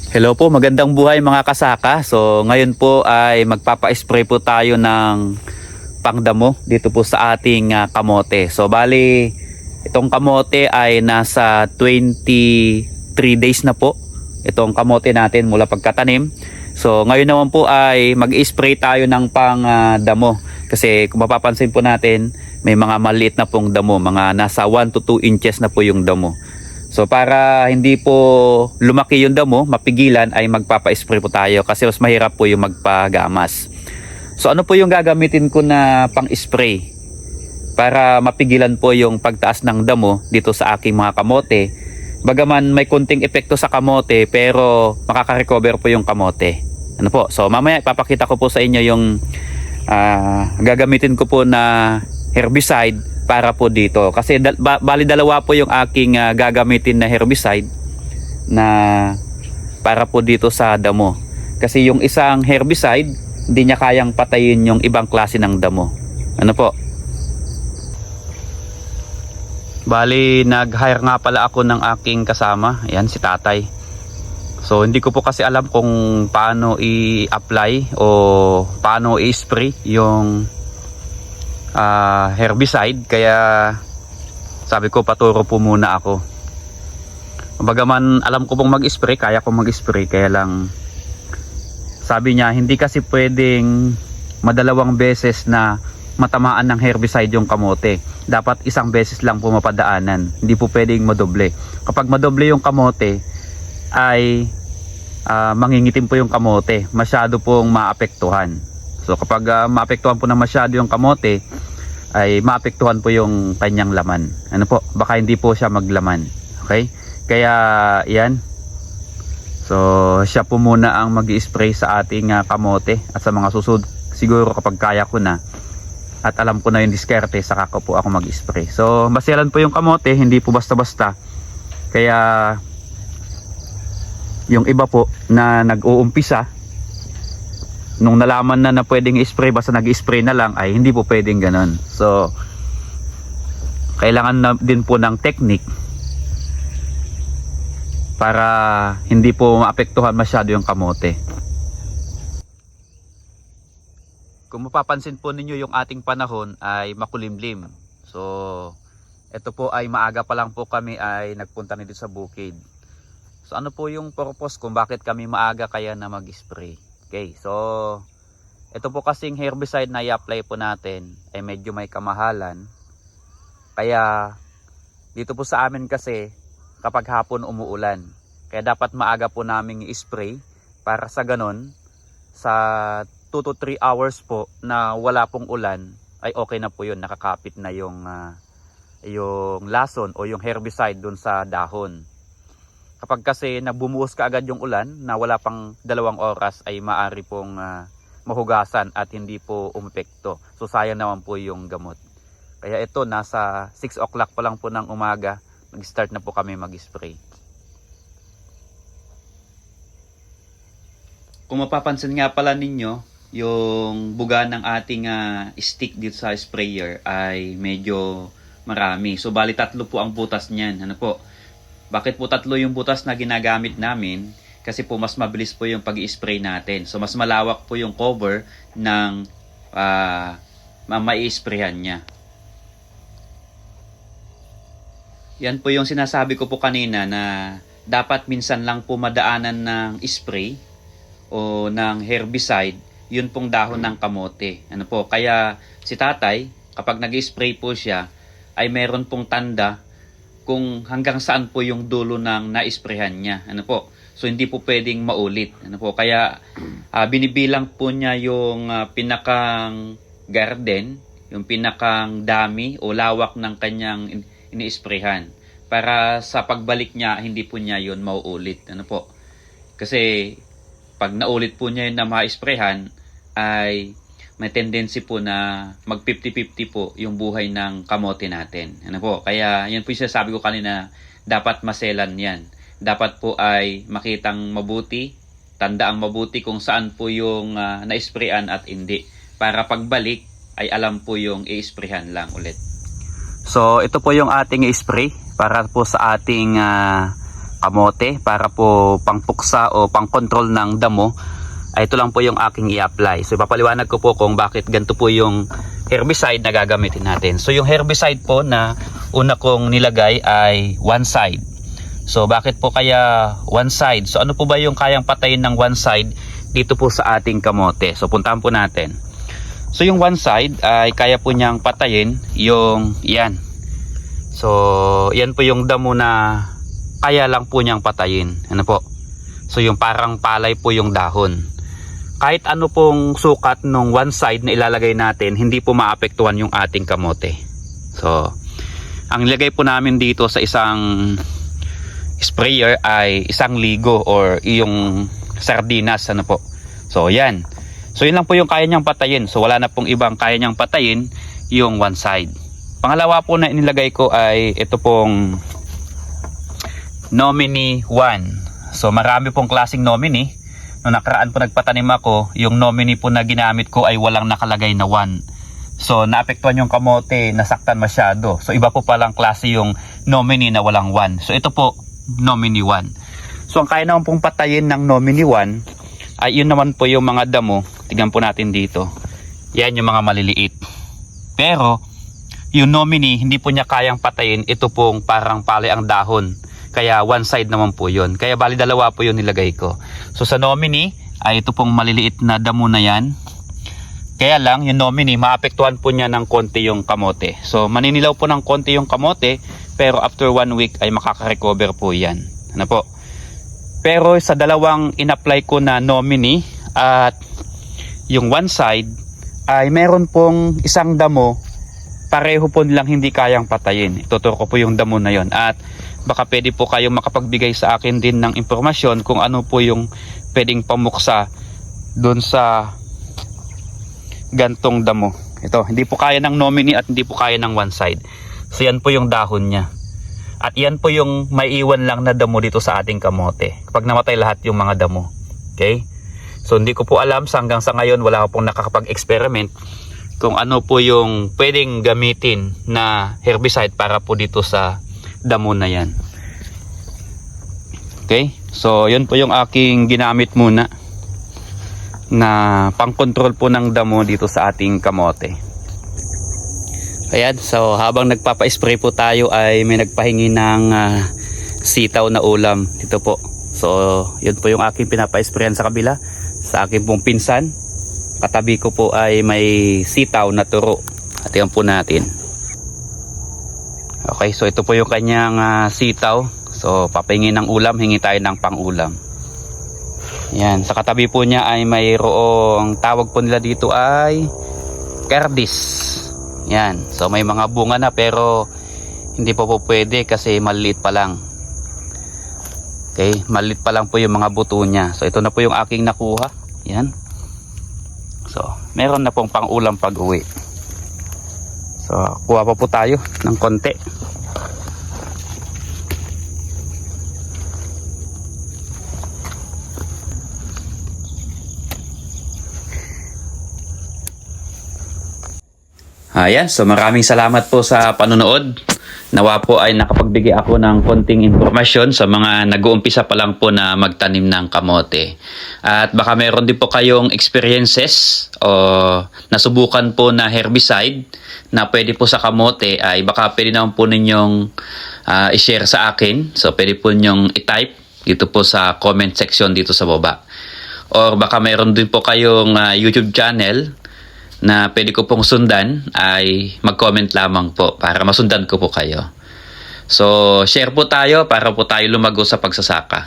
Hello po, magandang buhay mga kasaka. So ngayon po ay magpapa-spray po tayo ng pangdamo dito po sa ating kamote. So bali itong kamote ay nasa 23 days na po itong kamote natin mula pagkatanim. So ngayon naman po ay mag-spray tayo ng pangdamo. Kasi kung mapapansin po natin, may mga maliit na pong damo, mga nasa 1 to 2 inches na po yung damo. So para hindi po lumaki yung damo, mapigilan, ay magpapa-spray po tayo kasi mas mahirap po yung magpagamas. So ano po yung gagamitin ko na pang-spray para mapigilan po yung pagtaas ng damo dito sa aking mga kamote. Bagaman may kunting epekto sa kamote pero makaka-recover po yung kamote. Ano po? So mamaya ipapakita ko po sa inyo yung gagamitin ko po na herbicide para po dito kasi bali dalawa po yung aking gagamitin na herbicide na para po dito sa damo. Kasi yung isang herbicide hindi niya kayang patayin yung ibang klase ng damo. Ano po? Bali nag-hire nga pala ako ng aking kasama. Ayan si Tatay. So hindi ko po kasi alam kung paano i-apply o paano i-spray yung herbicide, kaya sabi ko paturo po muna ako. Bagaman alam ko pong mag-spray, kaya ko mag-spray, kaya lang sabi niya hindi kasi pwedeng madalawang beses na matamaan ng herbicide yung kamote. Dapat isang beses lang po mapadaanan, hindi po pwedeng madoble. Kapag madoble yung kamote ay mangingitim po yung kamote, masyado pong maapektuhan. So kapag maapektuhan po na masyado yung kamote, ay maapektuhan po yung kanyang laman. Ano po? Baka hindi po siya maglaman. Okay? Kaya yan. So siya po muna ang mag-i-spray sa ating kamote at sa mga susunod siguro kapag kaya ko na at alam ko na yung diskarte, saka ko po ako mag-spray. So maselan po yung kamote, hindi po basta-basta. Kaya yung iba po na nag-uumpisa, nung nalaman na pwedeng i-spray, basta nag-i-spray na lang, ay hindi po pwedeng ganon. So kailangan na din po ng technique para hindi po maapektuhan masyado yung kamote. Kung mapapansin po ninyo, yung ating panahon ay makulimlim. So ito po ay maaga pa lang po kami ay nagpunta nito sa bukid. So ano po yung purpose kung bakit kami maaga kaya na mag-spray? Okay, so ito po kasing herbicide na i-apply po natin ay medyo may kamahalan. Kaya dito po sa amin kasi kapag hapon umuulan. Kaya dapat maaga po naming i-spray para sa ganon sa 2 to 3 hours po na wala pong ulan ay okay na po yun. Nakakapit na yung lason o yung herbicide dun sa dahon. Kapag kasi nabumuhos ka agad yung ulan na wala pang 2 oras ay maaari pong mahugasan at hindi po umepekto. So sayang naman po yung gamot. Kaya ito nasa 6 o'clock pa lang po ng umaga, nag-start na po kami mag-spray. Kung mapapansin nga pala ninyo, yung buga ng ating stick dito sa sprayer ay medyo marami. So bali 3 po ang butas niyan. Ano po? Bakit po 3 yung butas na ginagamit namin? Kasi po mas mabilis po yung pag-i-spray natin. So mas malawak po yung cover ng mai-sprayhan niya. Yan po yung sinasabi ko po kanina na dapat minsan lang po madaanan ng spray o ng herbicide yun pong dahon ng kamote. Ano po? Kaya si Tatay, kapag nag-spray po siya, ay meron pong tanda kung hanggang saan po yung dulo ng na-sprayhan niya. Ano po? So hindi po pwedeng maulit. Ano po? Kaya binibilang po niya yung pinakang garden, yung pinakang dami o lawak ng kanyang ini-sprayhan. Para sa pagbalik niya, hindi po niya yun mauulit. Ano po? Kasi pag naulit po niya yun na ma-sprayhan, ay may tendency po na mag 50-50 po yung buhay ng kamote natin. Ano po? Kaya yan po yung sinasabi ko kanina, dapat maselan yan. Dapat po ay makitang mabuti, tandaang mabuti kung saan po yung na-sprayan at hindi. Para pagbalik ay alam po yung i-sprayhan lang ulit. So ito po yung ating i-spray para po sa ating kamote para po pangpuksa o pangkontrol ng damo, ay ito lang po yung aking i-apply. So ipapaliwanag ko po kung bakit ganito po yung herbicide na gagamitin natin. So yung herbicide po na una kong nilagay ay one side. So bakit po kaya one side? So ano po ba yung kayang patayin ng one side dito po sa ating kamote? So puntahan po natin. So yung one side ay kaya po niyang patayin yung yan. So yan po yung damo na kaya lang po niyang patayin. Ano po? So yung parang palay po yung dahon. Kahit ano pong sukat nung one side na ilalagay natin, hindi po maapektuhan yung ating kamote. So ang nilagay po namin dito sa isang sprayer ay isang ligo or yung sardinas, ano po. So yan. So yun lang po yung kaya niyang patayin. So wala na pong ibang kaya niyang patayin, yung one side. Pangalawa po na inilagay ko ay ito pong Nomini 1. So marami pong klaseng Nomini. Noong nakaraan po nagpatanim ako, yung Nomini po na ginamit ko ay walang nakalagay na 1. So naapektuhan yung kamote, nasaktan masyado. So iba po palang klase yung Nomini na walang 1. So ito po Nomini 1. So ang kaya naman pong patayin ng Nomini 1 ay yun naman po yung mga damo. Tingnan po natin dito. Yan yung mga maliliit. Pero yung Nomini hindi po niya kayang patayin. Ito pong parang palay ang dahon. Kaya one side naman po yun. Kaya bali dalawa po yun nilagay ko. So sa Nomini ay ito pong maliliit na damo na yan. Kaya lang yung Nomini maapektuhan po niya ng konti yung kamote. So maninilaw po ng konti yung kamote. Pero after 1 week ay makaka-recover po yan. Ano po? Pero sa dalawang in-apply ko na Nomini at yung one side ay meron pong isang damo. Pareho po nilang hindi kayang patayin. Ituturo ko po yung damo na yon. At baka pwede po kayong makapagbigay sa akin din ng impormasyon kung ano po yung pwedeng pamuksa doon sa gantong damo. Ito, hindi po kaya ng Nomini at hindi po kaya ng one side. So yan po yung dahon niya. At yan po yung may iwan lang na damo dito sa ating kamote. Kapag namatay lahat yung mga damo. Okay? So hindi ko po alam hanggang sa ngayon wala ko pong nakakapag-experiment kung ano po yung pwedeng gamitin na herbicide para po dito sa damo na yan. Okay? So yun po yung aking ginamit muna na pang-control po ng damo dito sa ating kamote. Ayan, so habang nagpapa-spray po tayo ay may nagpahingi ng sitaw na ulam dito po. So yun po yung aking pinapa-sprayan sa kabila. Sa aking pong pinsan, katabi ko po ay may sitaw na turo. At yan po natin. Okay, so ito po yung kanyang sitaw. So papahingi ng ulam, hingi tayo ng pang-ulam. Yan, sa katabi po niya ay mayroong tawag po nila dito ay kerdis. Yan, so may mga bunga na pero hindi po pwede kasi maliit pa lang. Okay, maliit pa lang po yung mga buto niya. So ito na po yung aking nakuha. Yan. So meron na pong pang-ulam pag-uwi. So kuha pa po tayo ng konti. Ayan, so maraming salamat po sa panonood. Nawa po ay nakapagbigay ako ng konting impormasyon sa mga nag-uumpisa pa lang po na magtanim ng kamote. At baka meron din po kayong experiences o nasubukan po na herbicide na pwede po sa kamote ay baka pwede naman po ninyong i-share sa akin. So pwede po ninyong i-type dito po sa comment section dito sa baba. Or baka meron din po kayong YouTube channel na pwede ko pong sundan ay mag-comment lamang po para masundan ko po kayo. So share po tayo para po tayo lumago sa pagsasaka.